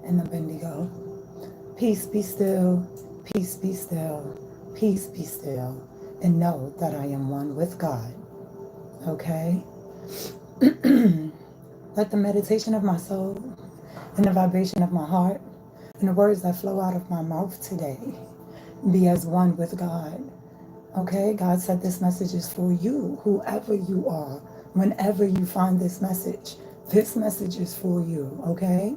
and the Bendigo. Peace be still, peace be still, peace be still, and know that I am one with God. Okay? Let the meditation of my soul and the vibration of my heart and the words that flow out of my mouth today be as one with God. Okay? God said this message is for you, whoever you are, whenever you find this message. This message is for you. Okay?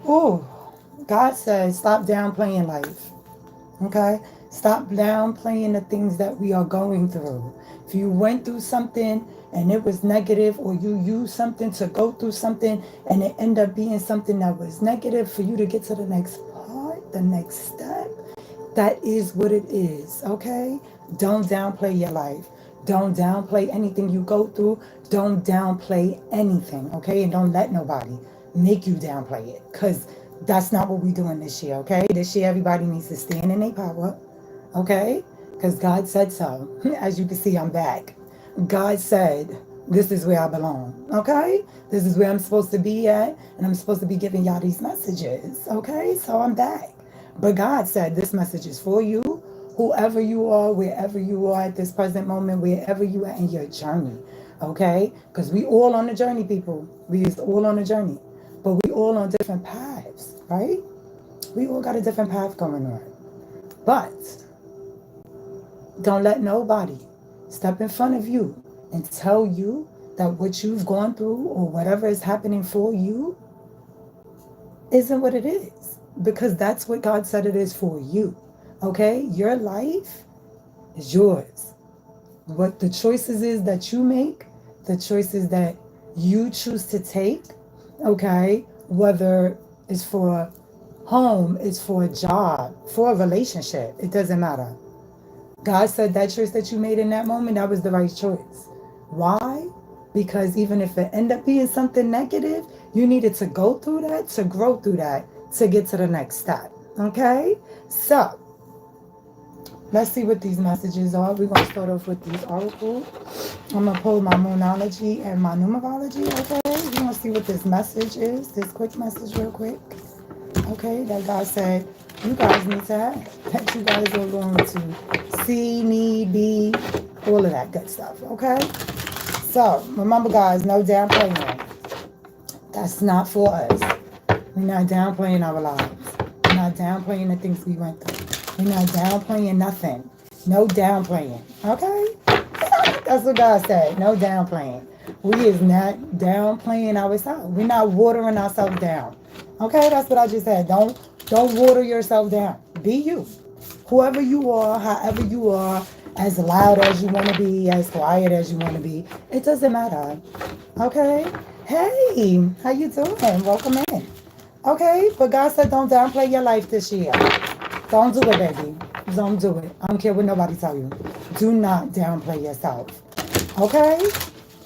Oh, God says stop downplaying life. Okay? Stop downplaying the things that we are going through. If you went through something and it was negative, or you used something to go through something and it ended up being something that was negative for you to get to the next part, the next step, that is what it is. Okay? Don't downplay your life. Don't downplay anything you go through. Don't downplay anything. Okay? And don't let nobody make you downplay it, because that's not what we're doing this year. Okay? This year everybody needs to stand in their power. Okay? Because God said so. As you can see, I'm back. God said, this is where I belong. Okay? This is where I'm supposed to be at. And I'm supposed to be giving y'all these messages. Okay? So I'm back. But God said this message is for you, whoever you are, wherever you are at this present moment, wherever you are in your journey. Okay? Because we all on the journey, people. We is all on the journey. But we all on different paths. Right? We all got a different path going on. But don't let nobody step in front of you and tell you that what you've gone through or whatever is happening for you isn't what it is. Because that's what God said it is for you. Okay? Your life is yours. What the choices is that you make, the choices that you choose to take, okay? Whether it's for home, it's for a job, for a relationship, it doesn't matter. God said that choice that you made in that moment, that was the right choice. Why? Because even if it ended up being something negative, you needed to go through that, to grow through that, to get to the next step. Okay? So, let's see what these messages are. We're going to start off with these oracles. I'm going to pull my moonology and my numerology, okay? We're going to see what this message is, this quick message real quick. Okay, that God said you guys need to have, that you guys are going to see, need, be, all of that good stuff, okay? So, remember guys, no downplaying. That's not for us. We're not downplaying our lives. We're not downplaying the things we went through. We're not downplaying nothing. No downplaying, okay? That's what God said, no downplaying. We is not downplaying ourselves. We're not watering ourselves down. Okay, that's what I just said. Don't water yourself down. Be you. Whoever you are, however you are, as loud as you want to be, as quiet as you want to be. It doesn't matter. Okay? Hey, how you doing? Welcome in. Okay, but God said don't downplay your life this year. Don't do it, baby. Don't do it. I don't care what nobody tell you. Do not downplay yourself. Okay?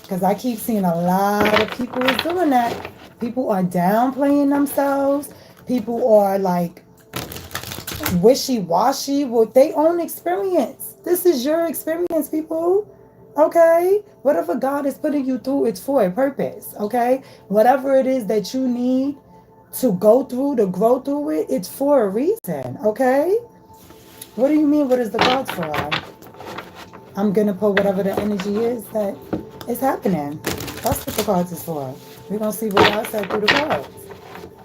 Because I keep seeing a lot of people is doing that. People are downplaying themselves. People are like wishy-washy with their own experience. This is your experience, people. Okay? Whatever God is putting you through, it's for a purpose. Okay? Whatever it is that you need to go through, to grow through it, it's for a reason. Okay? What do you mean, what is the cards for? I'm going to put whatever the energy is that is happening. That's what the cards is for. We're going to see what God said through the cards.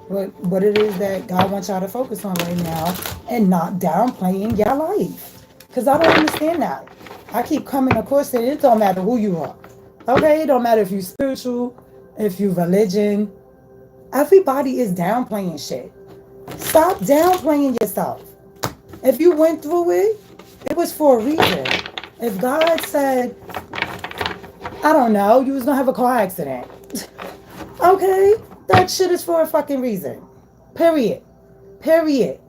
What it is that God wants y'all to focus on right now and not downplaying your life. Because I don't understand that. I keep coming across it. It don't matter who you are. Okay? It don't matter if you're spiritual, if you're religion. Everybody is downplaying shit. Stop downplaying yourself. If you went through it, it was for a reason. If God said, I don't know, you was going to have a car accident. Okay? That shit is for a fucking reason. Period. Period.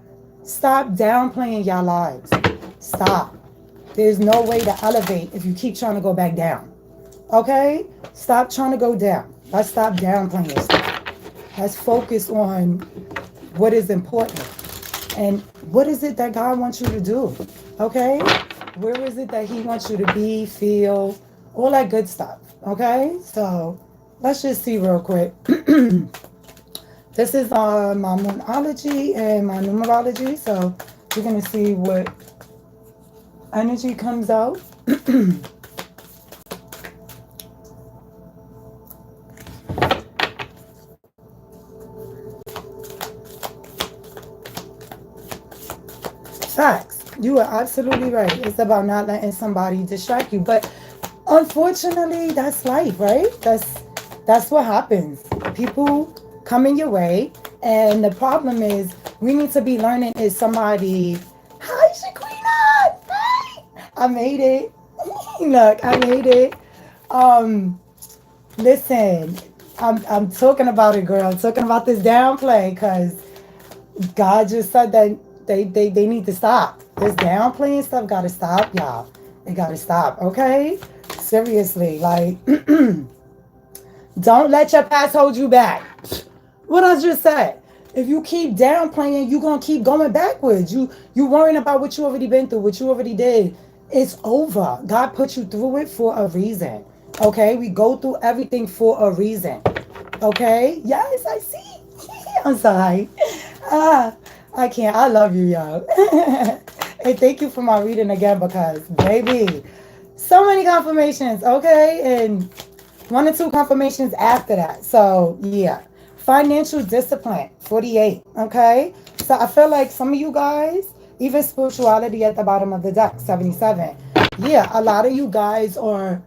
Stop downplaying your lives. Stop. There's no way to elevate if you keep trying to go back down. Okay? Stop trying to go down. Let's stop downplaying stuff. Let's focus on what is important. And what is it that God wants you to do? Okay? Where is it that He wants you to be, feel, all that good stuff? Okay? So, Let's just see real quick. This is my moonology and my numerology. So we're going to see what energy comes out. Facts. You are absolutely right. It's about not letting somebody distract you. But unfortunately, that's life, right? That's what happens. People come in your way, and the problem is we need to be learning is somebody. Hi, Shaquina. Hi. I made it. Look, I made it. Listen, I'm talking about it, girl. I'm talking about this downplay because God just said that they need to stop. This downplaying stuff gotta stop, y'all. It gotta stop, okay? Seriously, like, don't let your past hold you back. What I just said. If you keep downplaying, you're gonna keep going backwards. You worrying about what you already been through, what you already did. It's over. God put you through it for a reason. Okay? We go through everything for a reason. Okay? Yes, I see. I'm sorry. I can't. I love you, y'all. And thank you for my reading again because, baby, so many confirmations, okay? And 1 or 2 confirmations after that. So, yeah. Financial discipline, 48, okay? So, I feel like some of you guys, even spirituality at the bottom of the deck, 77. Yeah, a lot of you guys are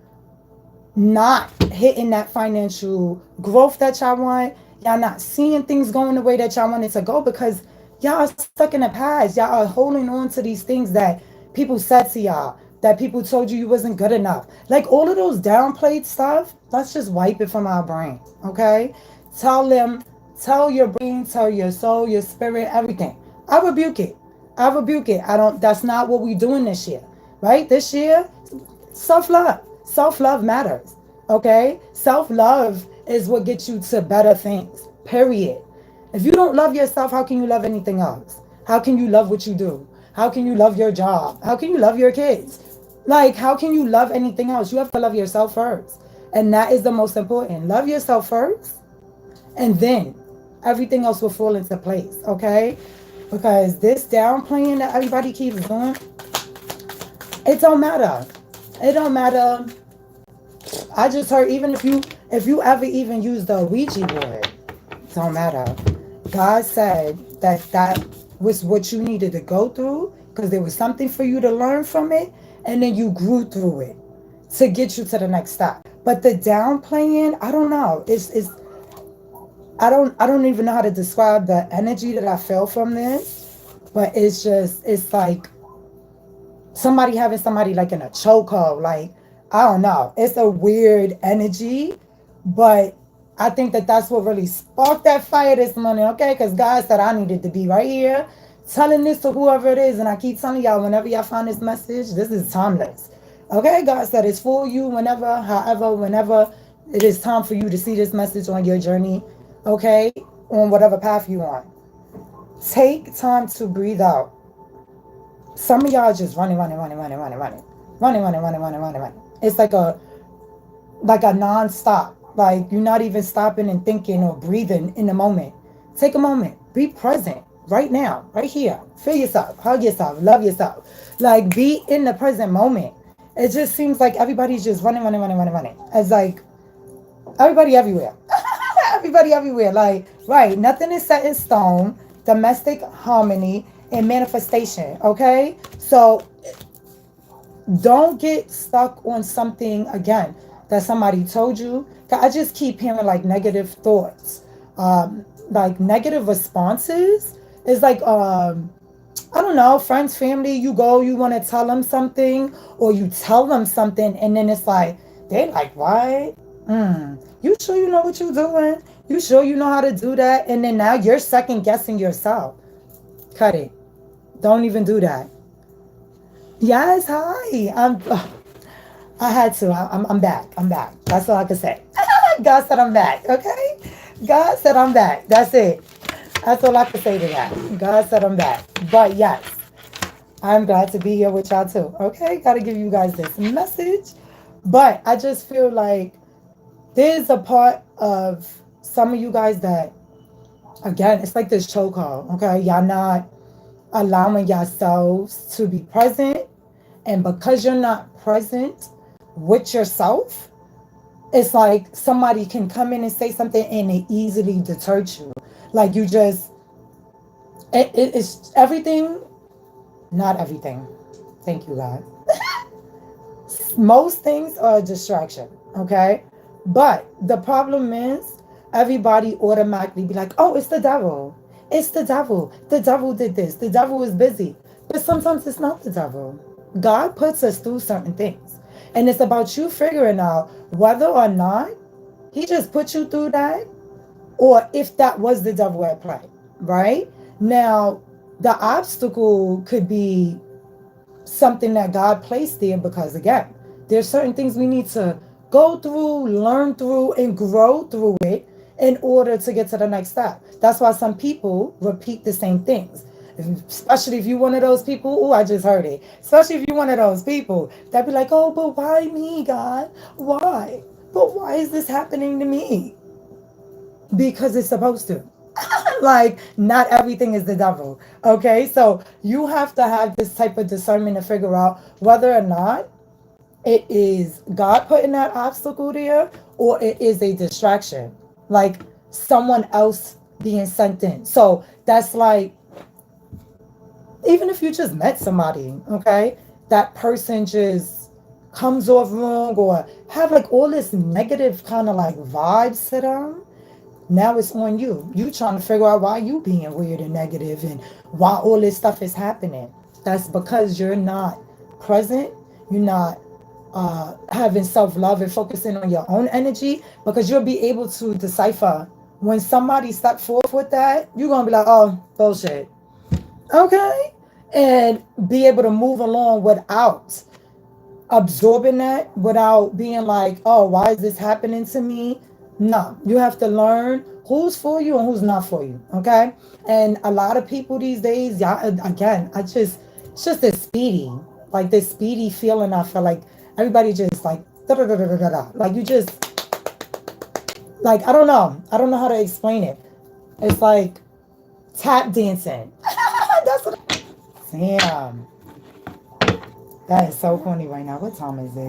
not hitting that financial growth that y'all want. Y'all not seeing things going the way that y'all want it to go because y'all are stuck in the past. Y'all are holding on to these things that people said to y'all, that people told you wasn't good enough. Like all of those downplayed stuff, let's just wipe it from our brain, okay? Tell them, tell your brain, tell your soul, your spirit, everything. I rebuke it. I rebuke it. That's not what we're doing this year, right? This year, self-love. Self-love matters, okay? Self-love is what gets you to better things, period. If you don't love yourself, how can you love anything else? How can you love what you do? How can you love your job? How can you love your kids? Like, how can you love anything else? You have to love yourself first. And that is the most important. Love yourself first, and then everything else will fall into place, okay? Because this downplaying that everybody keeps doing, it don't matter. It don't matter. I just heard even if you ever even use the Ouija board, it don't matter. God said that was what you needed to go through because there was something for you to learn from it, and then you grew through it to get you to the next step. But the downplaying, I don't know. It's I don't even know how to describe the energy that I feel from this, but it's like somebody having somebody like in a chokehold. Like, I don't know. It's a weird energy, but I think that that's what really sparked that fire this morning, okay? Because God said I needed to be right here telling this to whoever it is. And I keep telling y'all, whenever y'all find this message, this is timeless. Okay? God said it's for you whenever, however, whenever it is time for you to see this message on your journey, okay? On whatever path you're on. Take time to breathe out. Some of y'all just running. It's like a non-stop. Like you're not even stopping and thinking or breathing in the moment. Take a moment. Be present right now, right here. Feel yourself, hug yourself, love yourself. Like be in the present moment. It just seems like everybody's just running. It's like everybody everywhere. Everybody everywhere. Like, right, nothing is set in stone. Domestic harmony and manifestation, okay? So don't get stuck on something again that somebody told you. I just keep hearing like negative thoughts, like negative responses. It's like I don't know, friends, family. You go, you want to tell them something, or you tell them something, and then it's like they're like, "What? You sure you know what you're doing? You sure you know how to do that?" And then now you're second guessing yourself. Cut it. Don't even do that. Yes, hi. I had to. I'm back. I'm back. That's all I can say. God said I'm back. Okay. God said I'm back. That's it. That's all I can say to that. God said I'm back. But yes, I'm glad to be here with y'all too. Okay. Got to give you guys this message. But I just feel like there's a part of some of you guys that, again, it's like this chokehold, okay? Y'all not allowing yourselves to be present. And because you're not present with yourself, it's like somebody can come in and say something and it easily deters you. Like you just, it's everything, not everything. Thank you, God. Most things are a distraction, okay? But the problem is everybody automatically be like, oh, it's the devil. It's the devil. The devil did this. The devil is busy. But sometimes it's not the devil. God puts us through certain things. And it's about you figuring out whether or not he just put you through that or if that was the devil at play, right? Now, the obstacle could be something that God placed there because, again, there's certain things we need to go through, learn through, and grow through it in order to get to the next step. That's why some people repeat the same things. Especially if you're one of those people, oh, I just heard it. Especially if you're one of those people that be like, oh, but why me, God? Why? But why is this happening to me? Because it's supposed to. Like, not everything is the devil. Okay, so you have to have this type of discernment to figure out whether or not it is God putting that obstacle there or it is a distraction, like someone else being sent in. So that's like, even if you just met somebody, okay, that person just comes off wrong or have like all this negative kind of like vibes to them. Now it's on you. You trying to figure out why you being weird and negative and why all this stuff is happening. That's because you're not present. You're not having self-love and focusing on your own energy, because you'll be able to decipher when somebody step forth with that. You're going to be like, oh, bullshit. Okay. And be able to move along without absorbing that, without being like, oh, why is this happening to me? No, you have to learn who's for you and who's not for you. Okay. And a lot of people these days, yeah, again, it's just this speedy, like this speedy feeling. I feel like everybody just like, da, da, da, da, da, da. Like you just, like, I don't know how to explain it. It's like tap dancing. That's what. Damn. That is so corny right now. What time is it?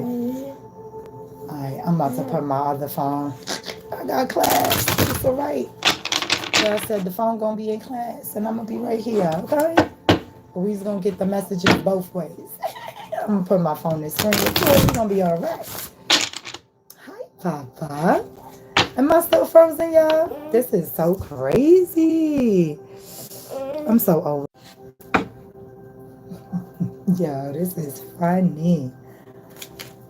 Alright, I'm about to put my other phone. I got class. It's alright. Yeah, I said the phone gonna be in class and I'm gonna be right here, okay? But we's gonna get the messages both ways. I'm gonna put my phone in the screen. It's gonna be alright. Hi, Papa. Am I still frozen, y'all? This is so crazy. I'm so old. Yo, this is funny.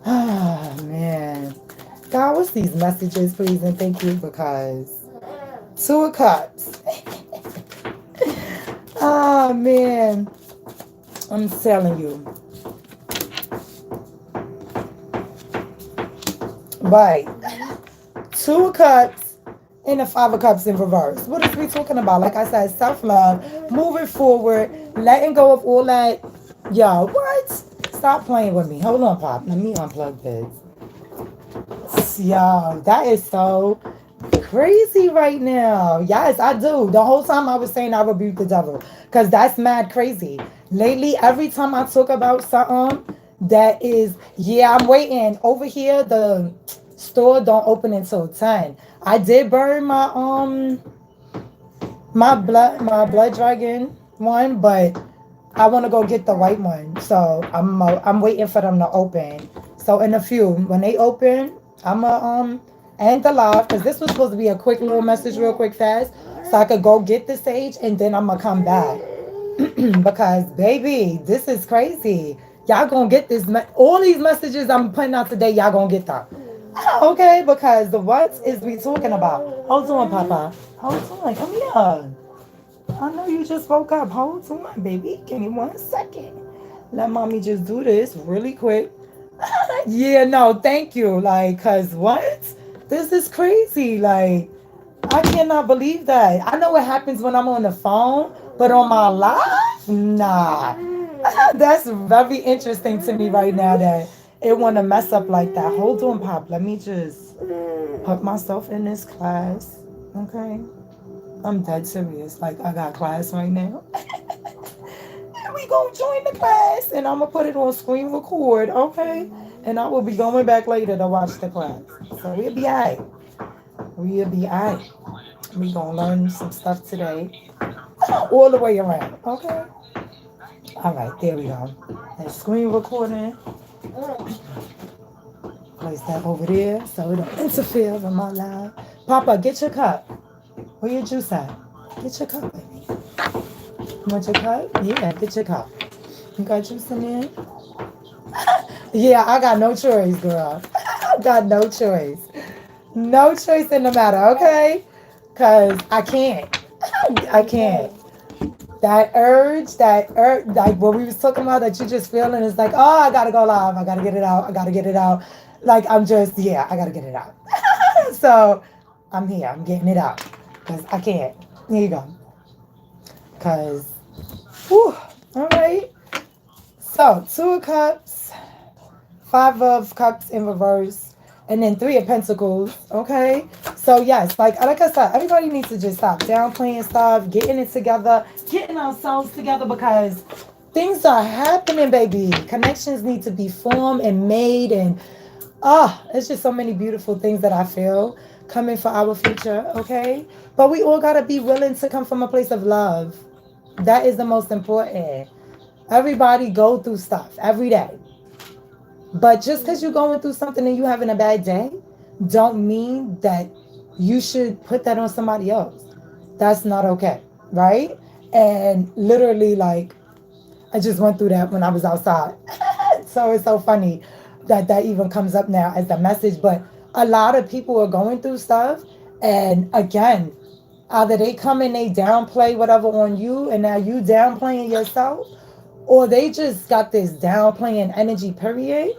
Ah, man. God, what's these messages, please, and thank you, because 2 of Cups. Oh, man. I'm telling you. Right. 2 of Cups and the 5 of Cups in reverse. What is we talking about? Like I said, self-love, moving forward, letting go of all that. Yo, what? Stop playing with me. Hold on, Pop. Let me unplug this. Yo, that is so crazy right now. Yes, I do. The whole time I was saying I rebuke the devil, because that's mad crazy. Lately, every time I talk about something that is, yeah, I'm waiting. Over here, the store don't open until 10. I did burn my blood dragon one, but I want to go get the white one. So I'm waiting for them to open. So in a few, when they open, I'm gonna end the live, because this was supposed to be a quick little message, real quick, fast, so I could go get the sage and then I'm gonna come back. Because baby, this is crazy. Y'all gonna get this. All these messages I'm putting out today, y'all gonna get them. Okay, because the what is we talking about? Hold on, Papa. Hold on. Come here. I know you just woke up. Hold on, baby. Give me 1 second. Let mommy just do this really quick. Yeah, no, thank you. Like, cause what? This is crazy. Like, I cannot believe that. I know what happens when I'm on the phone, but on my live, nah. That's very interesting to me right now that it want to mess up like that. Hold on, Pop. Let me just put myself in this class. Okay? I'm dead serious. Like, I got class right now. And we gonna join the class. And I'm gonna put it on screen record. Okay? And I will be going back later to watch the class. So we'll be alright. We'll be alright. We gonna learn some stuff today. All the way around. Okay? Alright, there we go. And screen recording. Place that over there so it don't interfere with my live. Papa, get your cup. Where your juice at? Get your cup, baby. You want your cup? Yeah, get your cup. You got juice in there? Yeah, I got no choice, girl. I got no choice. No choice in the matter, okay? Because I can't. I can't. That urge, like what we was talking about, that you just feeling is like, oh, I gotta go live. I gotta get it out. I gotta get it out. Like, I'm just, yeah, I gotta get it out. So I'm here. I'm getting it out. Because I can't. Here you go. Because, whew, all right. So, 2 of Cups, 5 of Cups in reverse, and then 3 of Pentacles, okay? So, yes, like I said, everybody needs to just stop downplaying stuff, getting it together, getting ourselves together, because things are happening, baby. Connections need to be formed and made, and, it's just so many beautiful things that I feel coming for our future, okay? But we all got to be willing to come from a place of love. That is the most important. Everybody go through stuff every day. But just because you're going through something and you having a bad day, don't mean that you should put that on somebody else. That's not okay, right? And literally, like, I just went through that when I was outside. So it's so funny that even comes up now as a message. But a lot of people are going through stuff. And again, either they come and they downplay whatever on you, and now you downplaying yourself, or they just got this downplaying energy, period.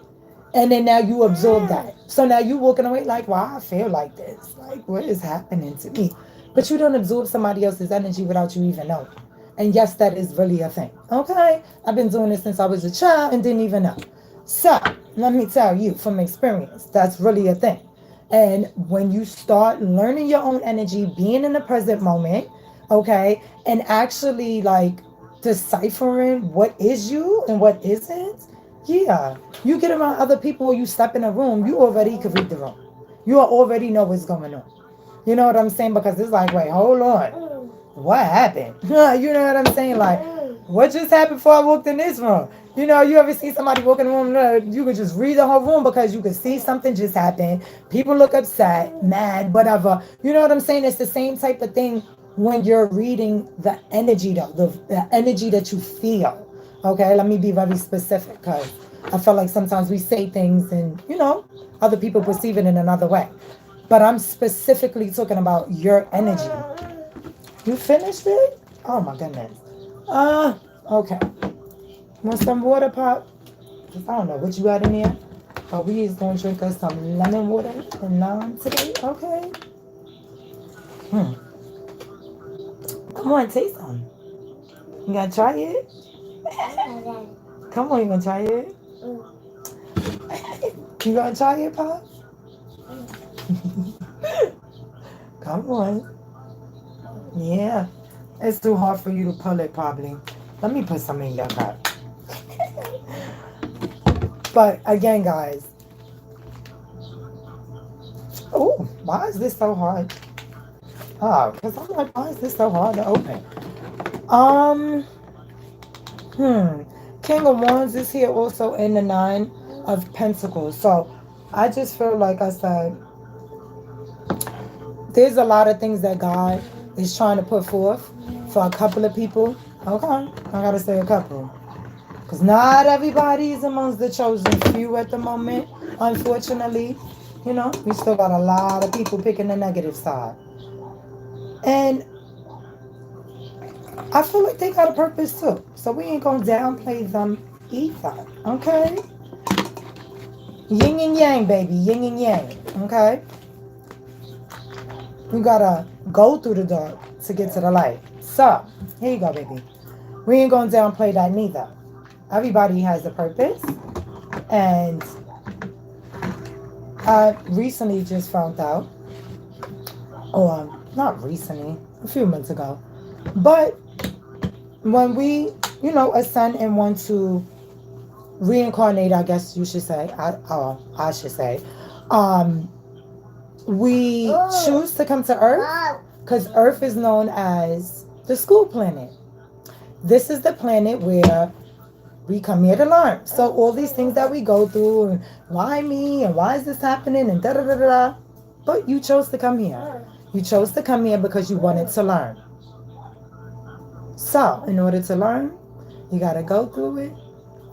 And then now you absorb that. So now you walking away like, why I feel like this? Like, what is happening to me? But you don't absorb somebody else's energy without you even knowing. And yes, that is really a thing. Okay? I've been doing this since I was a child and didn't even know. So, let me tell you from experience, that's really a thing. And when you start learning your own energy, being in the present moment, okay, and actually like deciphering what is you and what isn't, yeah, you get around other people or you step in a room, you already can read the room. You already know what's going on. You know what I'm saying? Because it's like, wait, hold on. What happened? You know what I'm saying? Like, what just happened before I walked in this room? You know, you ever see somebody walk in the room, you could just read the whole room because you could see something just happen. People look upset, mad, whatever. You know what I'm saying? It's the same type of thing when you're reading the energy, though, the energy that you feel. Okay, let me be very specific because I feel like sometimes we say things and, you know, other people perceive it in another way. But I'm specifically talking about your energy. You finished it? Oh my goodness. Okay. Want some water, Pop? I don't know what you got in there, but we is gonna drink us some lemon water and lime today, okay? Come on, taste some. You gonna try it? Come on, you gonna try it? You gonna try it, Pop? Come on. Yeah. It's too hard for you to pull it, probably. Let me put some in your cup. But again, guys. Oh, why is this so hard? Oh, because I'm like, why is this so hard to open? King of Wands is here also in the 9 of Pentacles. So I just feel like I said, there's a lot of things that God is trying to put forth for a couple of people. Okay, I gotta say a couple. Because not everybody is amongst the chosen few at the moment, unfortunately. You know, we still got a lot of people picking the negative side. And I feel like they got a purpose too. So we ain't gonna downplay them either. Okay? Yin and yang, baby. Yin and yang. Okay? You gotta go through the dark to get to the light. So, here you go, baby. We ain't gonna downplay that neither. Everybody has a purpose. And I recently just found out, or not recently, a few months ago, but when we, ascend and want to reincarnate, I guess you should say, I should say, um, we choose to come to Earth because Earth is known as the school planet. This is the planet where we come here to learn. So all these things that we go through, and why me, and why is this happening, and da da da da. But you chose to come here. You chose to come here because you wanted to learn. So in order to learn, you gotta go through it,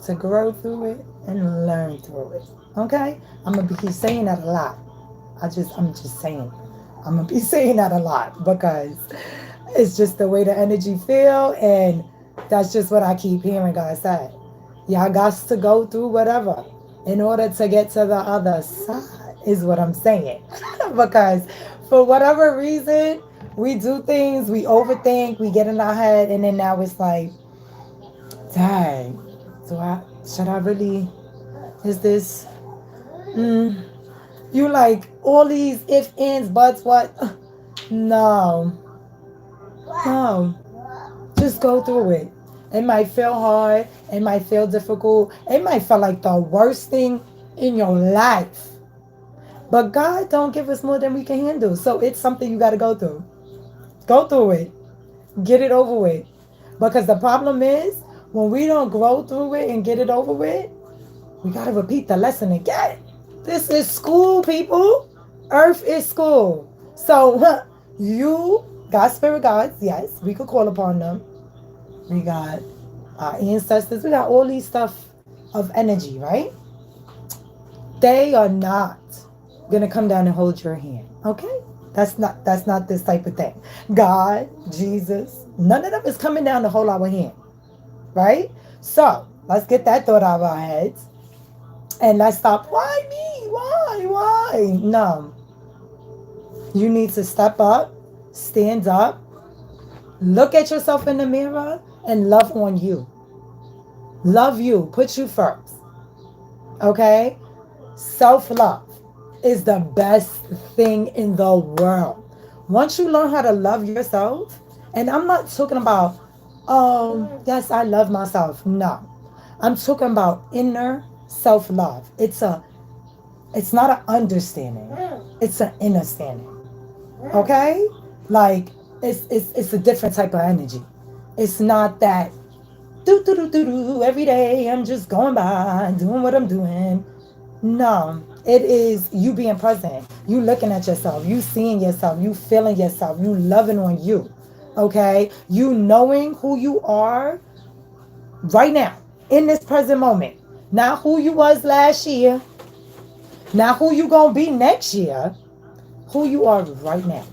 to grow through it, and learn through it. Okay? I'm gonna be saying that a lot. I'm just saying. I'm gonna be saying that a lot because it's just the way the energy feel, and that's just what I keep hearing God say. Y'all got to go through whatever in order to get to the other side, is what I'm saying. Because for whatever reason, we do things, we overthink, we get in our head, and then now it's like, dang, should I really, is this, you like all these if, ands, buts, what? No. Just go through it. It might feel hard. It might feel difficult. It might feel like the worst thing in your life. But God don't give us more than we can handle. So it's something you got to go through. Go through it. Get it over with. Because the problem is, when we don't grow through it and get it over with, we got to repeat the lesson again. This is school, people. Earth is school. So you, God, spirit guides, yes, we could call upon them. We got our ancestors. We got all these stuff of energy, right? They are not going to come down and hold your hand. Okay? That's not this type of thing. God, Jesus, none of them is coming down to hold our hand. Right? So, let's get that thought out of our heads. And let's stop. Why me? Why? No. You need to step up, stand up, look at yourself in the mirror, and love on you. Love you. Put you first. Okay? Self-love is the best thing in the world. Once you learn how to love yourself, and I'm not talking about, oh, yes, I love myself. No. I'm talking about inner self-love. It's not an understanding. It's an understanding. Okay? Like, it's a different type of energy. It's not that every day I'm just going by doing what I'm doing. No, it is you being present. You looking at yourself. You seeing yourself. You feeling yourself. You loving on you. Okay? You knowing who you are right now in this present moment. Not who you was last year. Not who you gonna be next year. Who you are right now.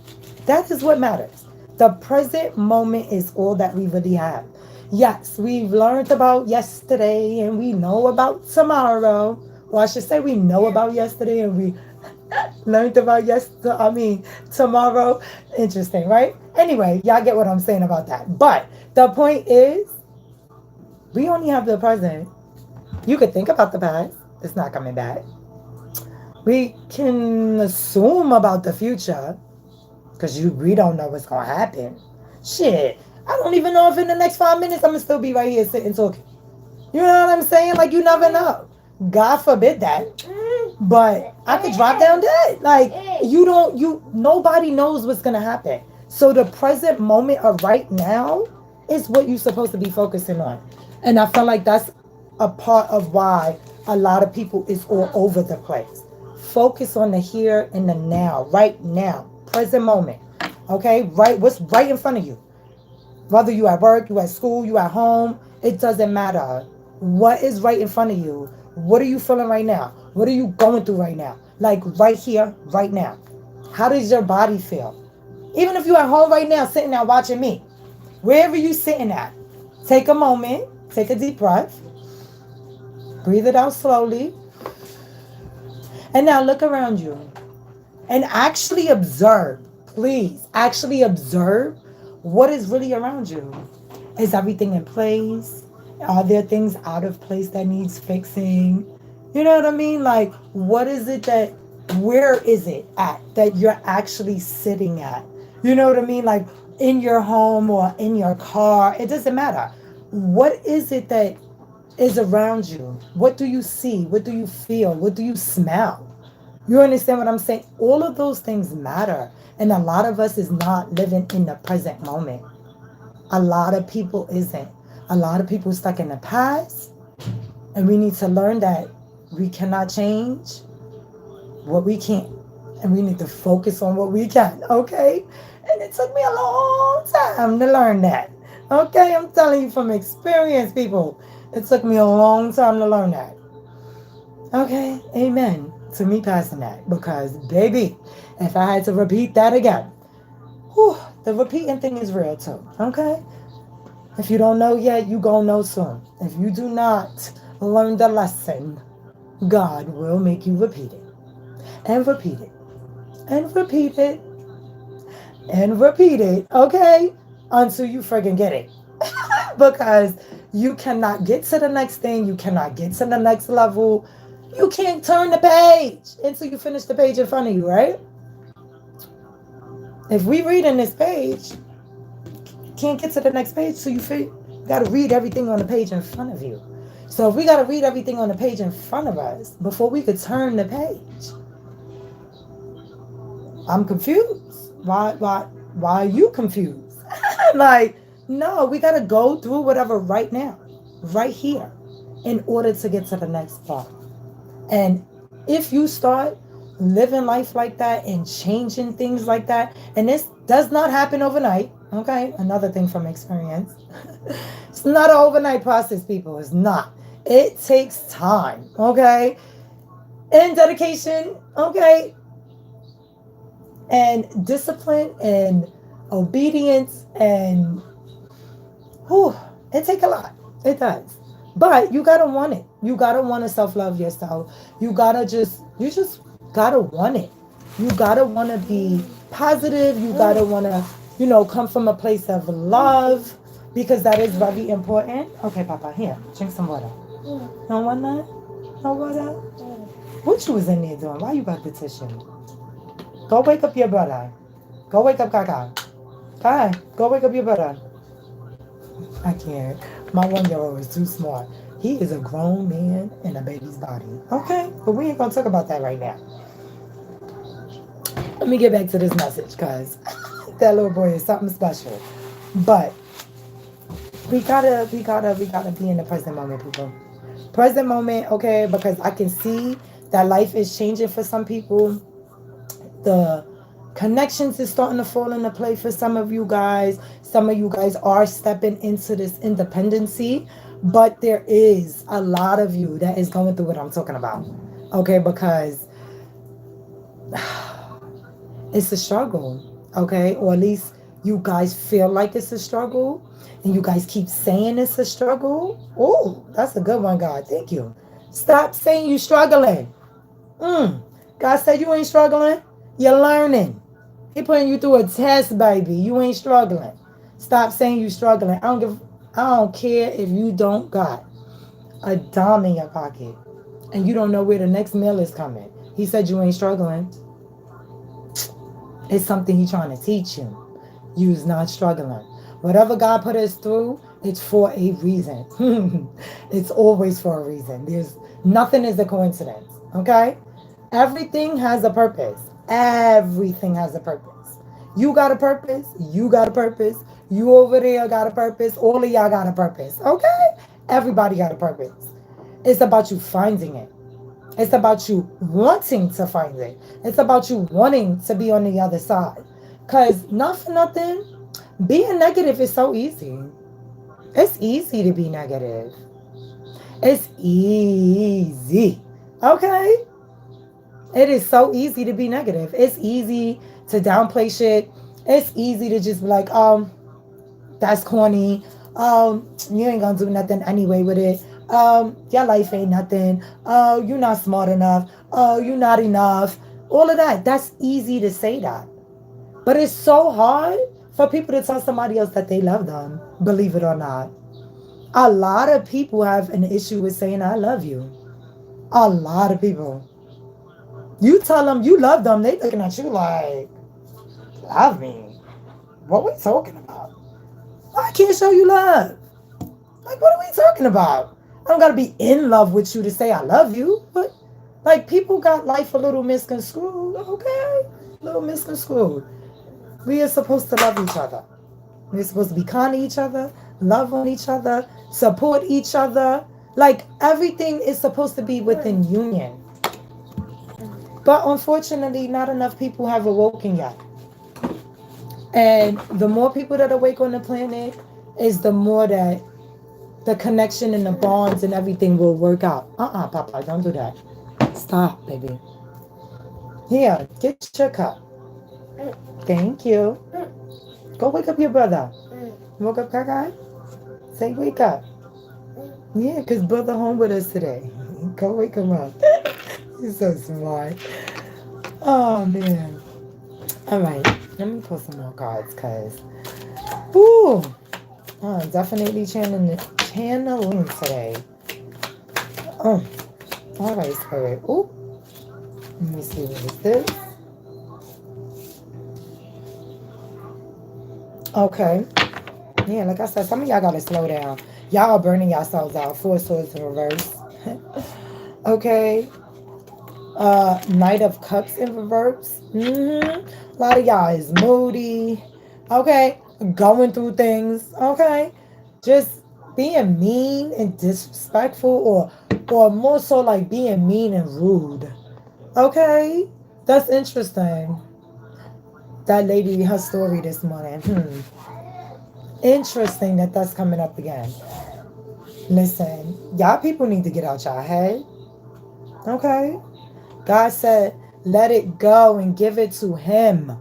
That is what matters. The present moment is all that we really have. Yes, we've learned about yesterday and we know about tomorrow. Well, I should say we know about yesterday and we learned about tomorrow. Interesting, right? Anyway, y'all get what I'm saying about that. But the point is, we only have the present. You could think about the past. It's not coming back. We can assume about the future because we don't know what's going to happen. Shit, I don't even know if in the next 5 minutes I'm going to still be right here sitting talking. You know what I'm saying? Like, you never know. God forbid that. But I could drop down dead. Like, nobody knows what's going to happen. So the present moment of right now is what you're supposed to be focusing on. And I feel like that's a part of why a lot of people is all over the place. Focus on the here and the now, right now, present moment. Okay, right? What's right in front of you? Whether you at work, you at school, you at home, it doesn't matter. What is right in front of you? What are you feeling right now? What are you going through right now? Like right here, right now. How does your body feel? Even if you're at home right now, sitting there watching me, wherever you sitting at, take a moment, take a deep breath, breathe it out slowly, and now look around you and actually observe. Please, actually observe what is really around you. Is everything in place? Are there things out of place that needs fixing? You know what I mean? Like, what is it that Where is it at that you're actually sitting at? You know what I mean? Like in your home or in your car, it doesn't matter. What is it that is around you? What do you see? What do you feel? What do you smell? You understand what I'm saying? All of those things matter. And a lot of us is not living in the present moment. A lot of people isn't. A lot of people stuck in the past. And we need to learn that we cannot change what we can't. And we need to focus on what we can, okay? And it took me a long time to learn that. Okay, I'm telling you from experience, people. It took me a long time to learn that. Okay, amen to me passing that. Because, baby, if I had to repeat that again, whew, the repeating thing is real too, okay? If you don't know yet, you gonna know soon. If you do not learn the lesson, God will make you repeat it. And repeat it. And repeat it. And repeat it, okay? Until you friggin' get it. Because you cannot get to the next thing. You cannot get to the next level. You can't turn the page until you finish the page in front of you, right? If we read in this page, you can't get to the next page, so you got to read everything on the page in front of you. So if we got to read everything on the page in front of us before we could turn the page, I'm confused. Why are you confused? Like, no, we got to go through whatever right now, right here, in order to get to the next part. And if you start living life like that and changing things like that, and this does not happen overnight, okay? Another thing from experience. It's not an overnight process, people. It's not. It takes time, okay? And dedication, okay? And discipline and obedience and it takes a lot. It does. But you gotta want it. You gotta want to self-love yourself. You just gotta want it. You gotta want to be positive. You gotta want to, come from a place of love, because that is very important. Okay, Papa, here, drink some water. No want that? No water? What you was in there doing? Why you got the tissue? Go wake up your brother. Go wake up Kaka. Kai, go wake up your brother. I can't. My 1-year-old is too smart. He is a grown man in a baby's body. Okay, but we ain't gonna talk about that right now. Let me get back to this message, because that little boy is something special. But we gotta be in the present moment, people. Present moment, okay, because I can see that life is changing for some people. The connections is starting to fall into play for some of you guys. Some of you guys are stepping into this independency, but there is a lot of you that is going through what I'm talking about. Okay, because it's a struggle, okay? Or at least you guys feel like it's a struggle, and you guys keep saying it's a struggle. Oh, that's a good one, God. Thank you. Stop saying you're struggling. God said you ain't struggling. You're learning. He putting you through a test, baby. You ain't struggling. Stop saying you struggling. I don't care if you don't got a dime in your pocket and you don't know where the next meal is coming. He said you ain't struggling. It's something he's trying to teach you. You's not struggling. Whatever God put us through, it's for a reason. It's always for a reason. Nothing is a coincidence. Okay? Everything has a purpose. Everything has a purpose. You got a purpose. You got a purpose. You over there got a purpose. All of y'all got a purpose. Okay? Everybody got a purpose. It's about you finding it. It's about you wanting to find it. It's about you wanting to be on the other side. Because not for nothing, being negative is so easy. It's easy to be negative. It's easy. Okay? It is so easy to be negative. It's easy to downplay shit. It's easy to just be like, that's corny. You ain't gonna do nothing anyway with it. Your life ain't nothing. Oh, you're not smart enough. Oh, you're not enough. All of that. That's easy to say that. But it's so hard for people to tell somebody else that they love them, believe it or not. A lot of people have an issue with saying, I love you. A lot of people. You tell them you love them, they looking at you like, love me? What are we talking about? I can't show you love. Like, what are we talking about? I don't gotta be in love with you to say I love you. But like, people got life a little misconstrued. Okay, a little misconstrued. We are supposed to love each other. We're supposed to be kind to each other, love on each other, support each other. Like, everything is supposed to be within union. But unfortunately, not enough people have awoken yet. And the more people that awake on the planet is the more that the connection and the bonds and everything will work out. Papa, don't do that. Stop, baby. Here, get your cup. Thank you. Go wake up your brother. Woke up, Kakai? Say wake up. Yeah, because brother home with us today. Go wake him up. You're so smart. Oh, man. All right. Let me pull some more cards, because... Ooh. I'm definitely channeling today. Oh. All right, Spirit. Ooh. Let me see, what is this? Okay. Yeah, like I said, some of y'all gotta slow down. Y'all are burning yourselves out. 4 swords in reverse. Okay. Knight of Cups in reverse. A lot of y'all is moody. Okay. Going through things. Okay. Just being mean and disrespectful, or more so like being mean and rude. Okay. That's interesting. That lady, her story this morning. Interesting that that's coming up again. Listen, y'all people need to get out y'all head. Okay? God said, let it go and give it to him.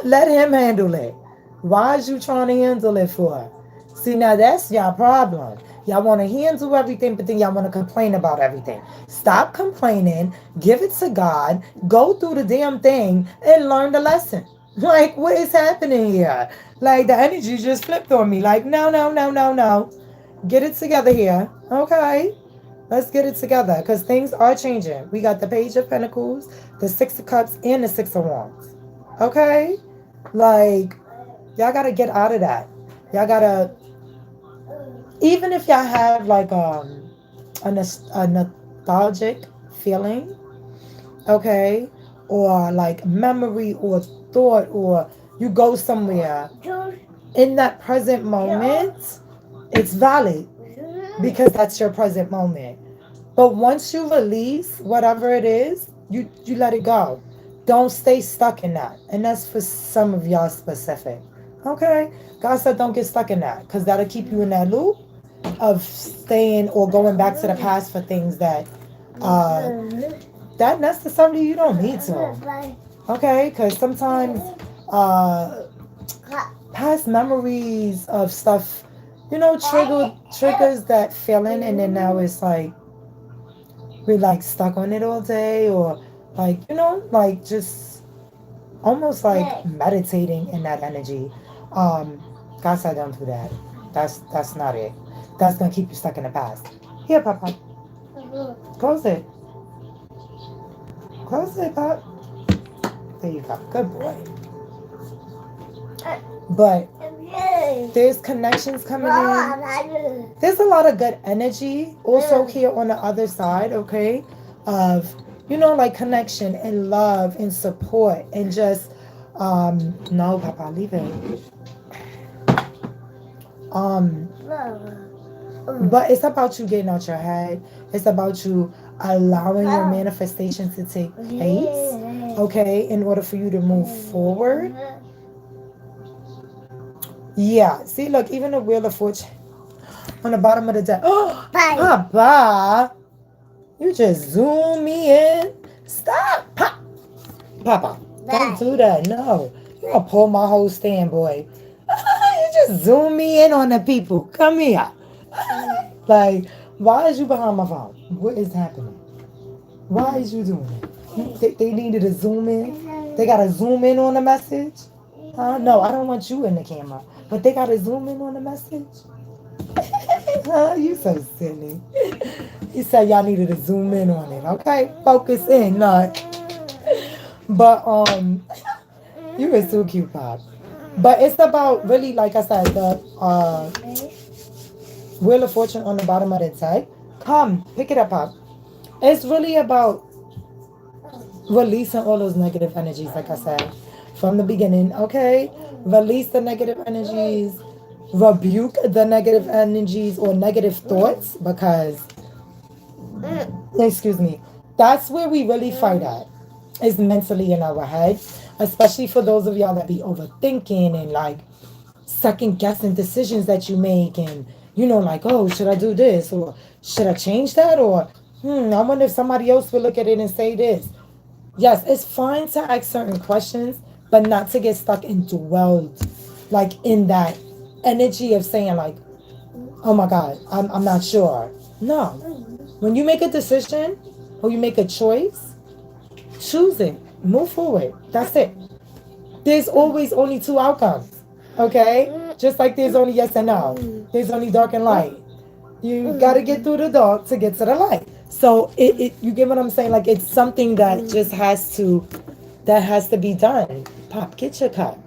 Let him handle it. Why is you trying to handle it for? See, now that's y'all problem. Y'all want to handle everything, but then y'all want to complain about everything. Stop complaining. Give it to God. Go through the damn thing and learn the lesson. Like, what is happening here? Like, the energy just flipped on me. Like, no, no, no, no, no. Get it together here. Okay? Let's get it together, because things are changing. We got the Page of Pentacles, the Six of Cups, and the Six of Wands. Okay? Like, y'all got to get out of that. Y'all got to... Even if y'all have, like, a nostalgic feeling, okay? Or, like, memory or thought, or you go somewhere, in that present moment, it's valid, because that's your present moment. But once you release whatever it is, you let it go. Don't stay stuck in that. And that's for some of y'all specific. Okay? God said don't get stuck in that, because that'll keep you in that loop of staying or going back to the past for things that necessarily you don't need to. Okay? Because sometimes past memories of stuff, triggers that feeling, and then now it's like we're like stuck on it all day, or like, like just almost like meditating in that energy. God said don't do that. That's not it. That's gonna keep you stuck in the past. Here, Papa. Close it. Close it, Pop. There you go. Good boy. But there's connections coming in. There's a lot of good energy also here on the other side, okay? Of, like connection and love and support and just, no, Papa, leave it. But it's about you getting out your head. It's about you allowing your manifestation to take place, okay, in order for you to move forward. Yeah, see, look, even the Wheel of Fortune on the bottom of the deck. Oh, Papa, you just zoom me in. Stop, Papa, don't do that. No, you're gonna pull my whole stand, boy. You just zoom me in on the people. Come here. Like, why is you behind my phone? What is happening? Why is you doing it? They needed to zoom in. They gotta zoom in on the message. No, I don't want you in the camera. But they gotta zoom in on the message. You so silly. He said y'all needed to zoom in on it. Okay, focus in. No, But you were so cute, Pop. But it's about really, like I said, the Wheel of Fortune on the bottom of the deck. Come, pick it up, Pop. It's really about releasing all those negative energies, like I said from the beginning. Okay, release the negative energies, rebuke the negative energies or negative thoughts, because excuse me, that's where we really fight at, is mentally in our head, especially for those of y'all that be overthinking and like second guessing decisions that you make, and like, oh, should I do this, or should I change that, or I wonder if somebody else will look at it and say this. Yes, it's fine to ask certain questions, but not to get stuck and dwelled like in that energy of saying like, oh my God, I'm not sure. No. When you make a decision or you make a choice, choose it. Move forward. That's it. There's always only two outcomes. Okay? Just like there's only yes and no. There's only dark and light. You got to get through the dark to get to the light. So you get what I'm saying? Like, it's something that just has to be done. Pop, get your cup.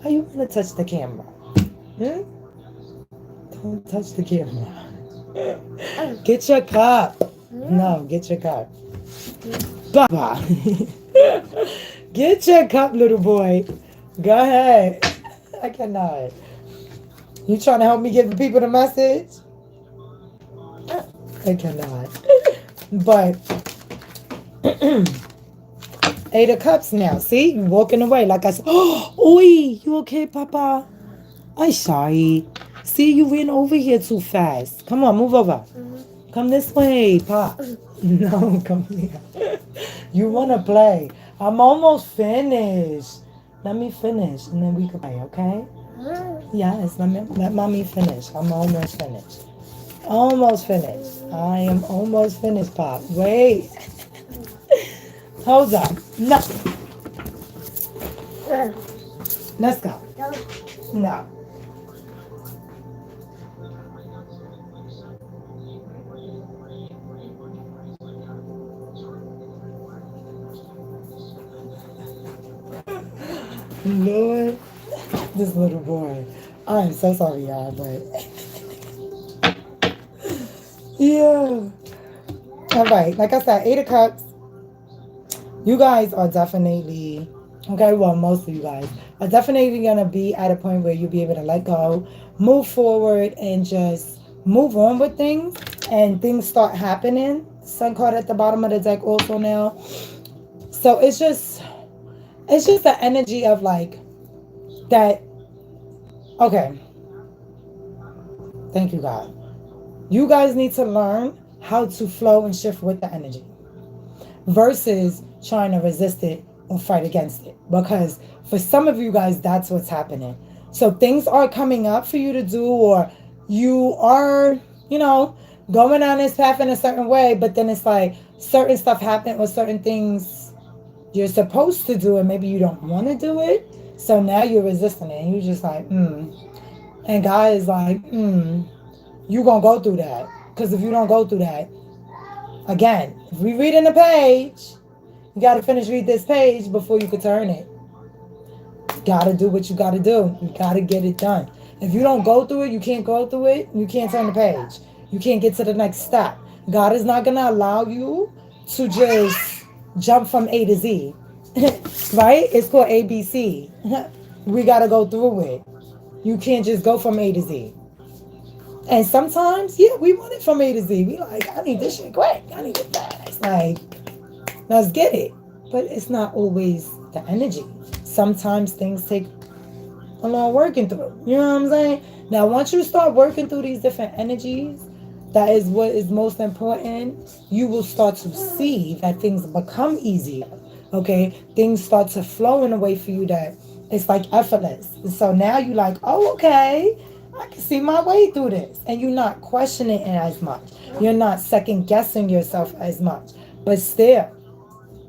How you gonna touch the camera? Don't touch the camera. Get your cup. No, get your cup. Baba. Get your cup, little boy. Go ahead. I cannot. You trying to help me give the people the message? I cannot. But Eight of Cups now. See? You walking away like I said. Oh, oi, you okay, Papa? I'm sorry. See, you ran over here too fast. Come on, move over. Come this way, Pop. No, come here. You want to play. I'm almost finished. Let me finish, and then we can play, okay? Yes, let mommy finish. I'm almost finished. Almost finished. I am almost finished, Pop. Wait. Hold up. No. Let's go. No. Lord, this little boy. I am so sorry, y'all, but yeah. All right, like I said, Eight of Cups. You guys are definitely, okay, well, most of you guys are definitely going to be at a point where you'll be able to let go, move forward, and just move on with things, and things start happening. Sun card at the bottom of the deck also now. So it's just the energy of like that. Okay. Thank you, God. You guys need to learn how to flow and shift with the energy versus trying to resist it or fight against it. Because for some of you guys, that's what's happening. So things are coming up for you to do, or you are, going down this path in a certain way, but then it's like certain stuff happen or certain things you're supposed to do and maybe you don't want to do it. So now you're resisting it and you're just like, And God is like, you're going to go through that. Because if you don't go through that, again, if we read in the page, you got to finish read this page before you can turn it. You got to do what you got to do. You got to get it done. If you don't go through it, you can't go through it. You can't turn the page. You can't get to the next step. God is not going to allow you to just jump from A to Z. Right? It's called ABC. We got to go through it. You can't just go from A to Z. And sometimes, we want it from A to Z. We like, I need this shit quick. I need it fast. It's like, let's get it. But it's not always the energy. Sometimes things take a long working through. You know what I'm saying? Now, once you start working through these different energies, that is what is most important. You will start to see that things become easier. Okay? Things start to flow in a way for you that it's like effortless. So now you're like, oh, okay. I can see my way through this. And you're not questioning it as much. You're not second guessing yourself as much. But still,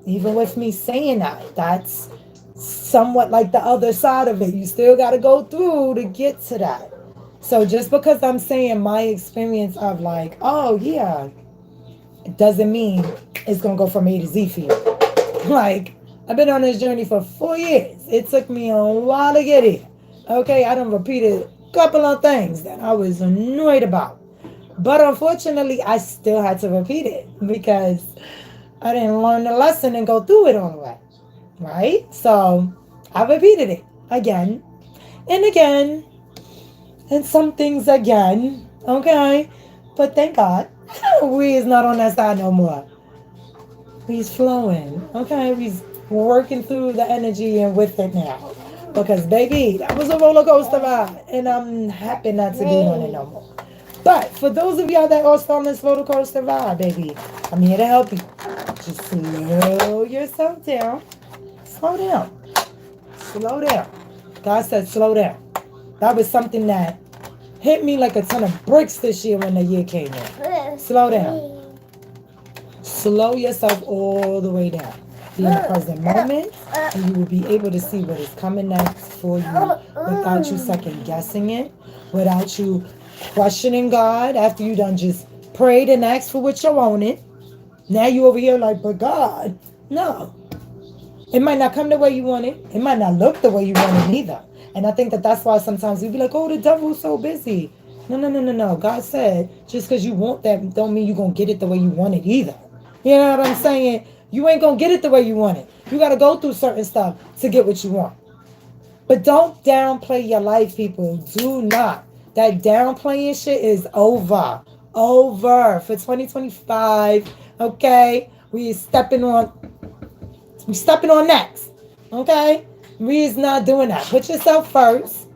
even with me saying that, that's somewhat like the other side of it. You still got to go through to get to that. So just because I'm saying my experience of like, oh yeah, it doesn't mean it's going to go from A to Z for you. Like, I've been on this journey for 4 years. It took me a while to get here. Okay, I done repeated a couple of things that I was annoyed about. But unfortunately, I still had to repeat it because I didn't learn the lesson and go through it all the way. Right? So I repeated it again and again and some things again. Okay? But thank God, we is not on that side no more. We's flowing. Okay? We's working through the energy and with it now. Because baby, that was a roller coaster ride. And I'm happy not to be on it no more. But for those of y'all that are still on this roller coaster ride, baby, I'm here to help you. Just slow yourself down. Slow down. Slow down. God said slow down. That was something that hit me like a ton of bricks this year when the year came in. Slow down. Slow yourself all the way down. Be in the present moment, and you will be able to see what is coming next for you without you second guessing it, without you questioning God after you done just prayed and asked for what you wanted. Now you over here like, but God, no. It might not come the way you want it. It might not look the way you want it either. And I think that that's why sometimes we be like, oh, the devil's so busy. No. God said, just because you want that don't mean you're going to get it the way you want it either. You know what I'm saying? You ain't going to get it the way you want it. You got to go through certain stuff to get what you want. But don't downplay your life, people. Do not. That downplaying shit is over. Over for 2025. Okay? We stepping on next. Okay? We is not doing that. Put yourself first.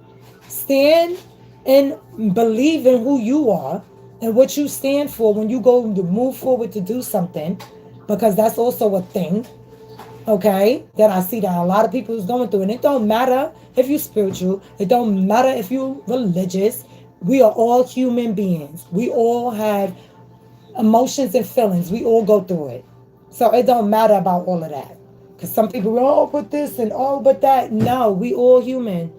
Stand and believe in who you are and what you stand for when you go to move forward to do something. Because that's also a thing. Okay? That I see that a lot of people is going through. And it don't matter if you're spiritual. It don't matter if you're religious. We are all human beings. We all have emotions and feelings. We all go through it. So it don't matter about all of that. Because some people go, oh, but this and oh, but that. No, we all human.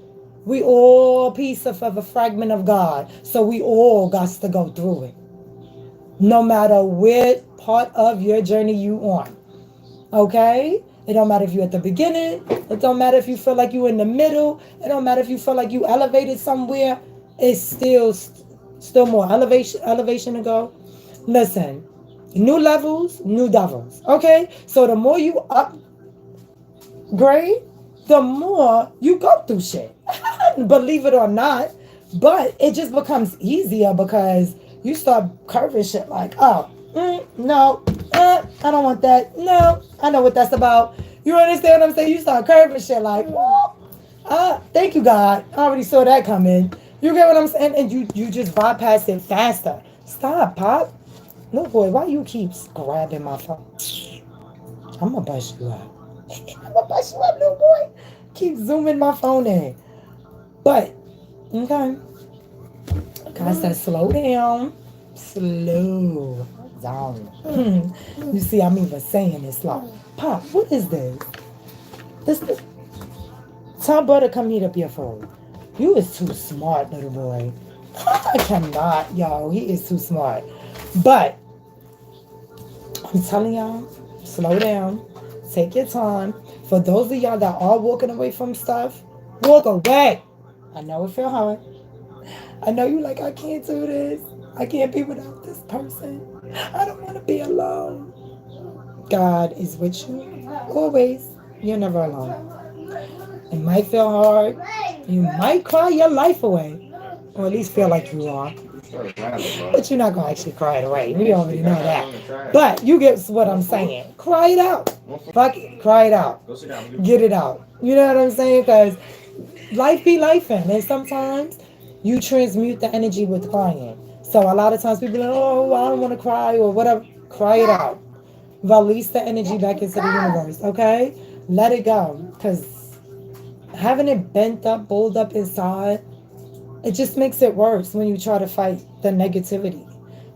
We all a piece of a fragment of God. So we all got to go through it. No matter what part of your journey you on. Okay? It don't matter if you're at the beginning. It don't matter if you feel like you're in the middle. It don't matter if you feel like you elevated somewhere. It's still more elevation to go. Listen, new levels, new devils. Okay? So the more you upgrade, the more you go through shit. Believe it or not. But it just becomes easier because you start curving shit like, oh, no, I don't want that. No, I know what that's about. You understand what I'm saying? You start curving shit like, thank you, God. I already saw that coming. You get what I'm saying? And you just bypass it faster. Stop, Pop. No, boy, why you keep grabbing my phone? I'm going to bust you up. I'm going to bust you up, little boy. Keep zooming my phone in. But, okay. God said, slow down. Slow down. You see, I'm even saying it slow. Pop, what is this? This. Tell Butter come heat up your phone. You is too smart, little boy. I cannot, yo. He is too smart. But I'm telling y'all, slow down. Take your time. For those of y'all that are walking away from stuff, walk away. I know it feel hard. I know you like, I can't do this. I can't be without this person. I don't want to be alone. God is with you always. You're never alone. It might feel hard. You might cry your life away. Or at least feel like you are. But you're not going to actually cry it away. We already know that. But you get what I'm saying. Cry it out. Fuck it. Cry it out. Get it out. You know what I'm saying? Because life be lifing. And sometimes you transmute the energy with crying. So a lot of times people are like, oh, I don't want to cry or whatever. Cry it out. Release the energy back into the universe. Okay? Let it go. Because having it bent up, balled up inside, it just makes it worse when you try to fight the negativity.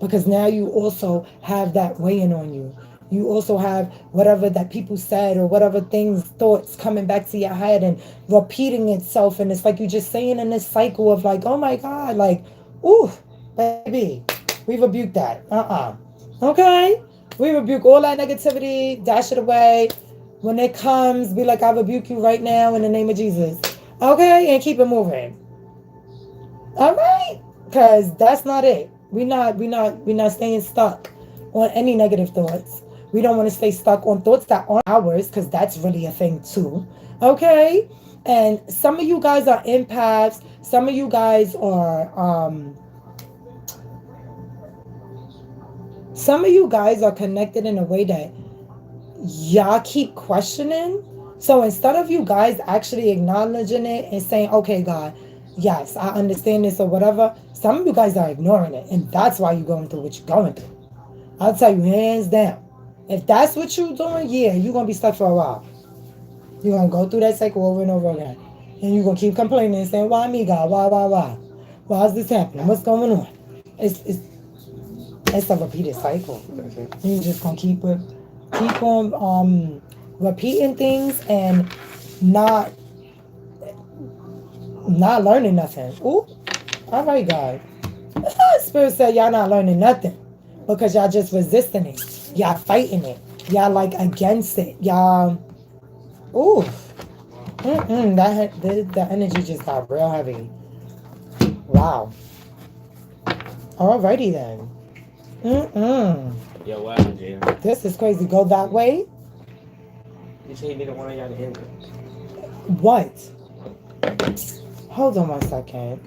Because now you also have that weighing on you. You also have whatever that people said or whatever thoughts coming back to your head and repeating itself. And it's like you're just saying in this cycle of like, oh my God, like, ooh, baby, we rebuke that. Okay? We rebuke all that negativity, dash it away. When it comes, be like, I rebuke you right now in the name of Jesus. Okay? And keep it moving. All right? Because that's not it. We're not staying stuck on any negative thoughts. We don't want to stay stuck on thoughts that aren't ours, because that's really a thing too. Okay? And some of you guys are empaths. Some of you guys are connected in a way that y'all keep questioning. So instead of you guys actually acknowledging it and saying, okay, God, yes, I understand this or whatever, some of you guys are ignoring it. And that's why you're going through what you're going through. I'll tell you hands down. If that's what you're doing, yeah, you're going to be stuck for a while. You're going to go through that cycle over and over again. And you're going to keep complaining and saying, why me, God? Why? Why is this happening? What's going on? It's a repeated cycle. You're just going to keep on repeating things and not learning nothing. Ooh, all right, God. Spirit said y'all not learning nothing because y'all just resisting it. Y'all fighting it. Y'all like against it. Y'all. Ooh. The energy just got real heavy. Wow. Alrighty then. Yo, what happened, Jay? This is crazy. Go that way. You say neither one of y'all to hit it. What? Hold on 1 second.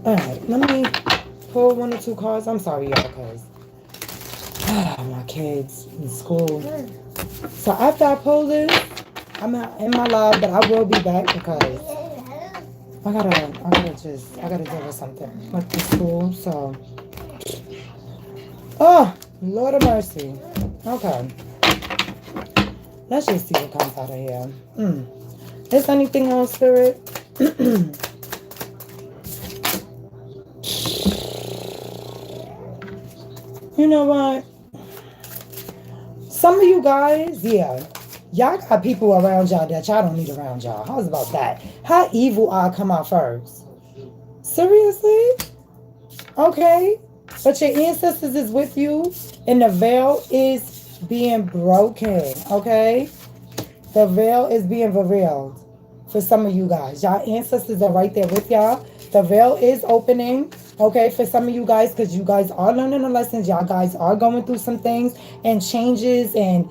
Alright, let me pull 1 or 2 cards. I'm sorry, y'all, because my kids in school. So after I pull this, I'm in my live, but I will be back because I gotta deal with something with the school. So, oh, Lord of mercy. Okay, let's just see what comes out of here. Is anything else, Spirit? You know what? Some of you guys, yeah, y'all got people around y'all that y'all don't need around y'all. How's about that? How evil I come out first? Seriously? Okay. But your ancestors is with you and the veil is being broken, okay? The veil is being revealed for some of you guys. Y'all ancestors are right there with y'all. The veil is opening, okay, for some of you guys, because you guys are learning the lessons. Y'all guys are going through some things and changes and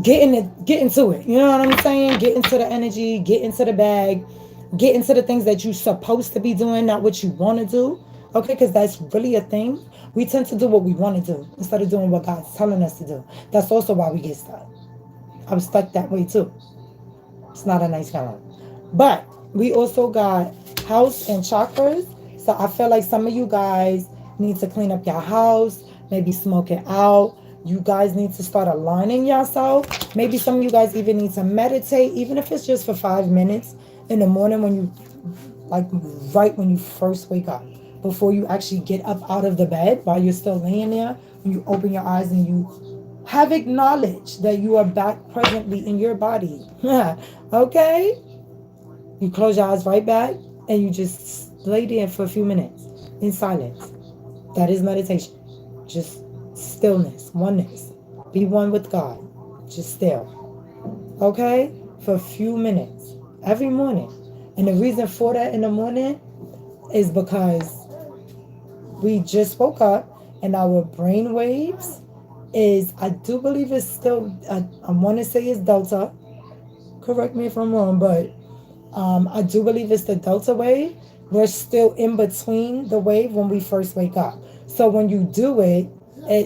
getting to it. You know what I'm saying? Get into the energy, get into the bag, get into the things that you're supposed to be doing, not what you want to do. Okay, because that's really a thing. We tend to do what we want to do instead of doing what God's telling us to do. That's also why we get stuck. I'm stuck that way too. It's not a nice feeling. But we also got house and chakras. So I feel like some of you guys need to clean up your house, maybe smoke it out. You guys need to start aligning yourself. Maybe some of you guys even need to meditate, even if it's just for 5 minutes in the morning when you, like right when you first wake up, before you actually get up out of the bed, while you're still laying there, when you open your eyes and you have acknowledged that you are back presently in your body. Okay? You close your eyes right back and you just lay there for a few minutes in silence. That is meditation. Just stillness, oneness. Be one with God. Just still. Okay? For a few minutes. Every morning. And the reason for that in the morning is because we just woke up and our brain waves is, I do believe it's still, I want to say it's Delta. Correct me if I'm wrong, but I do believe it's the Delta wave. We're still in between the wave when we first wake up. So when you do it,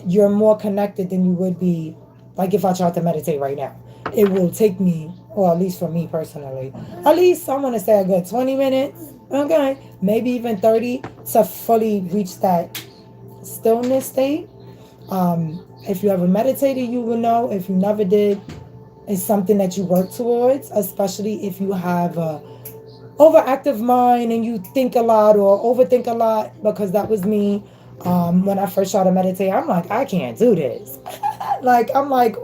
you're more connected than you would be, like if I tried to meditate right now. It will take me, or at least for me personally, at least I want to say a good 20 minutes, okay, maybe even 30 to fully reach that stillness state. If you ever meditated, you will know. If you never did, it's something that you work towards, especially if you have a overactive mind and you think a lot or overthink a lot, because that was me. When I first started meditating, I'm like, I can't do this. I'm like,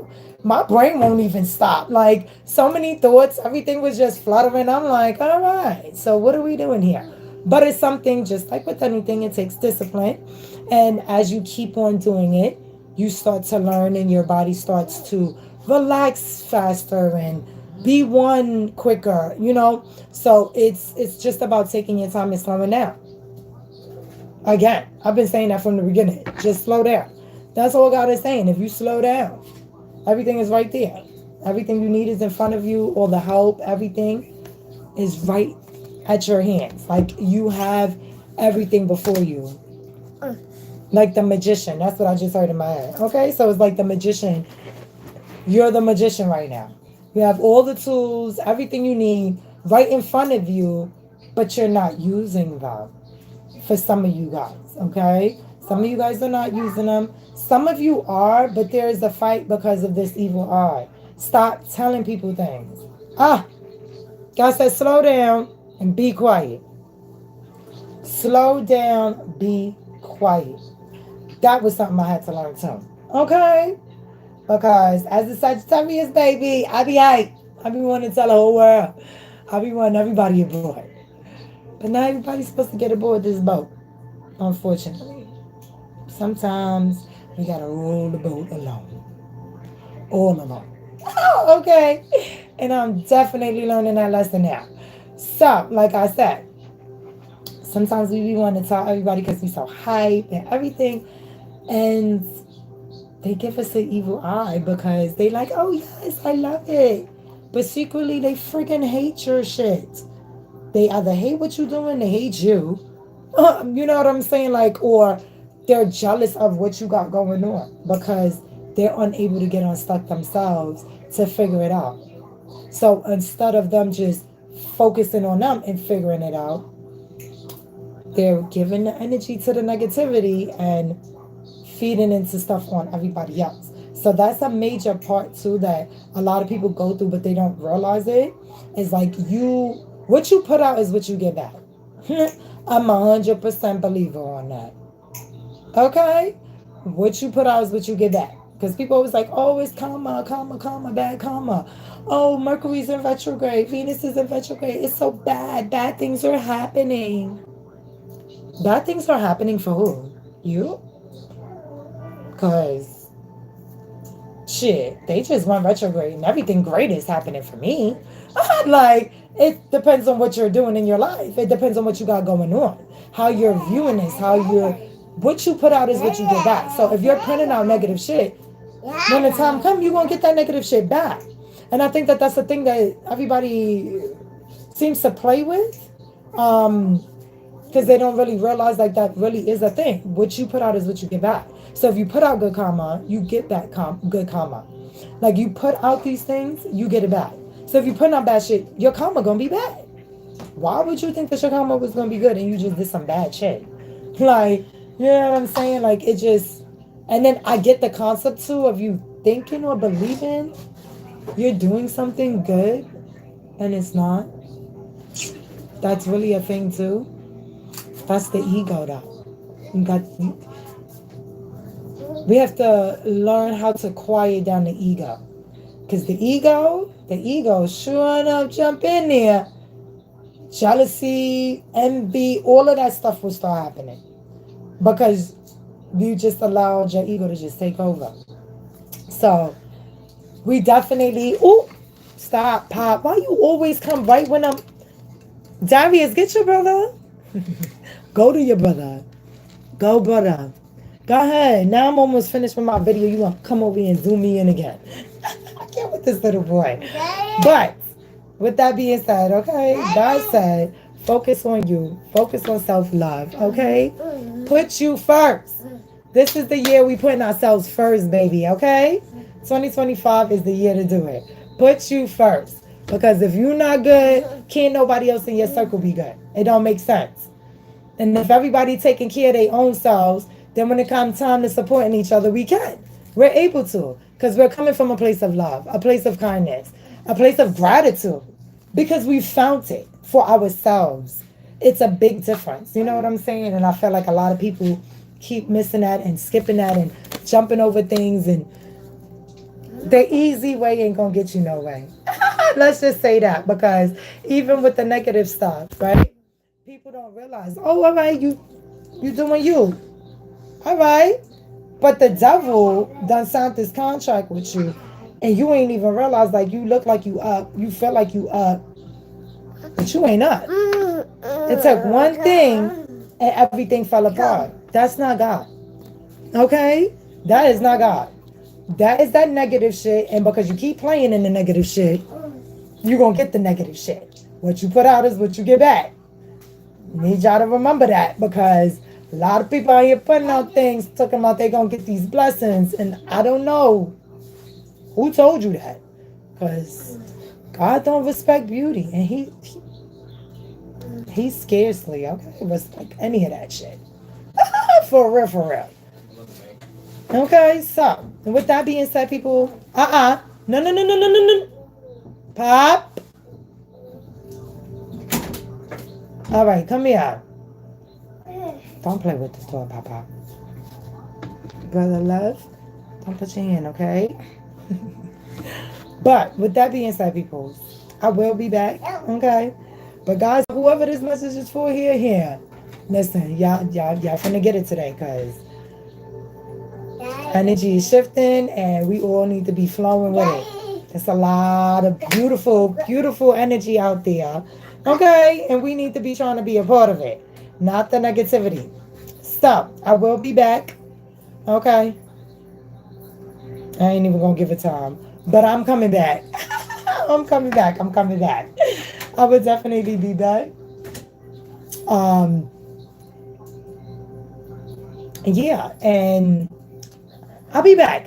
my brain won't even stop. Like, so many thoughts, everything was just fluttering. I'm like, all right, so what are we doing here? But it's something, just like with anything, it takes discipline. And as you keep on doing it, you start to learn and your body starts to relax faster and be one quicker, So it's just about taking your time and slowing down. Again, I've been saying that from the beginning. Just slow down. That's all God is saying. If you slow down, everything is right there. Everything you need is in front of you. All the help, everything is right at your hands. Like, you have everything before you. Like the magician. That's what I just heard in my head. Okay? So it's like the magician. You're the magician right now. You have all the tools, everything you need right in front of you, but you're not using them. For some of you guys, okay? Some of you guys are not using them. Some of you are, but there is a fight because of this evil eye. Stop telling people things. God said slow down and be quiet. Slow down, be quiet. That was something I had to learn too. Okay? Because as a Sagittarius baby, I be hype. I be wanting to tell the whole world. I be wanting everybody aboard. But not everybody's supposed to get aboard this boat, unfortunately. Sometimes we gotta roll the boat alone. All alone. Oh, okay. And I'm definitely learning that lesson now. So, like I said, sometimes we want to tell everybody because we so hype and everything. And they give us the evil eye because they like, oh yes, I love it. But secretly they freaking hate your shit. They either hate what you're doing, they hate you. You know what I'm saying? Like, or they're jealous of what you got going on because they're unable to get unstuck themselves to figure it out. So instead of them just focusing on them and figuring it out, they're giving the energy to the negativity and feeding into stuff on everybody else. So that's a major part too that a lot of people go through, but they don't realize it. It's like what you put out is what you get back. I'm 100% believer on that. Okay? What you put out is what you get back. Because people always like, oh, it's karma, karma, karma, bad karma. Oh, Mercury's in retrograde, Venus is in retrograde. It's so bad. Bad things are happening. Bad things are happening for who? You? Because, shit, they just went retrograde and everything great is happening for me. Like, it depends on what you're doing in your life. It depends on what you got going on. How you're viewing this, what you put out is what you get back. So if you're putting out negative shit, when the time comes, you're going to get that negative shit back. And I think that that's the thing that everybody seems to play with. Because they don't really realize like that really is a thing. What you put out is what you get back. So if you put out good karma, you get back good karma. Like you put out these things, you get it back. So if you put out bad shit, your karma gonna be bad. Why would you think that your karma was gonna be good and you just did some bad shit? Like, you know what I'm saying? Like it just, and then I get the concept too of you thinking or believing you're doing something good and it's not. That's really a thing too. That's the ego though. We have to learn how to quiet down the ego. Because the ego sure enough jump in there. Jealousy, envy, all of that stuff will start happening. Because you just allowed your ego to just take over. So, we definitely... Ooh! Stop, Pop. Why you always come right when I'm... Darius, get your brother. Go to your brother. Go, brother. Go ahead. Now I'm almost finished with my video. You want to come over here and zoom me in again. I can't with this little boy. But with that being said, okay, God said, focus on you. Focus on self-love, okay? Put you first. This is the year we putting ourselves first, baby, okay? 2025 is the year to do it. Put you first. Because if you're not good, can't nobody else in your circle be good. It don't make sense. And if everybody taking care of their own selves, then when it comes time to supporting each other, we can. We're able to. Because we're coming from a place of love, a place of kindness, a place of gratitude. Because we found it for ourselves. It's a big difference. You know what I'm saying? And I feel like a lot of people keep missing that and skipping that and jumping over things, and the easy way ain't gonna get you no way. Let's just say that, because even with the negative stuff, right? People don't realize, oh, all right, you doing you. All right. But the devil done signed this contract with you, and you ain't even realize, like, you look like you up, you feel like you up, but you ain't up. It took one thing and everything fell apart. That's not God. Okay? That is not God. That is that negative shit, and because you keep playing in the negative shit, you're gonna get the negative shit. What you put out is what you get back. Need y'all to remember that, because a lot of people out here putting out things talking about they gonna get these blessings, and I don't know who told you that, because God don't respect beauty, and he scarcely respect any of that shit. For real, for real. Okay, so with that being said, people, no, no, no, no, no, no, no, Pop. All right, come here. Don't play with the toy, Papa. Brother love, don't put your hand, okay? But with that being said, people, I will be back, okay? But guys, whoever this message is for, here. Listen, y'all finna get it today, cause energy is shifting, and we all need to be flowing with it. It's a lot of beautiful, beautiful energy out there, okay? And we need to be trying to be a part of it, not the negativity. So I will be back, okay? I ain't even gonna give it time, but I'm coming back. I'm coming back. I would definitely be back. Yeah, and I'll be back.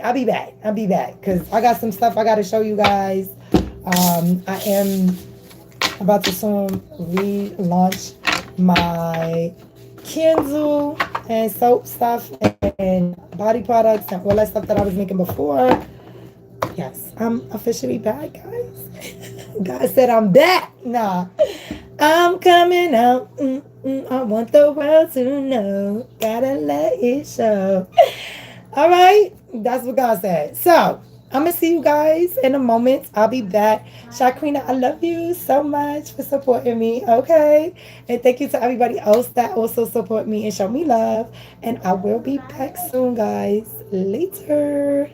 Because I got some stuff I got to show you guys. I am about to soon relaunch my candle and soap stuff and body products and all that stuff that I was making before. Yes, I'm officially back, guys. God said I'm back. Nah, I'm coming out. I want the world to know. Gotta let it show. All right, that's what God said. So I'm gonna see you guys in a moment. I'll be back. Shakrina, I love you so much for supporting me. Okay, and thank you to everybody else that also support me and show me love. And I will be back soon, guys. Later.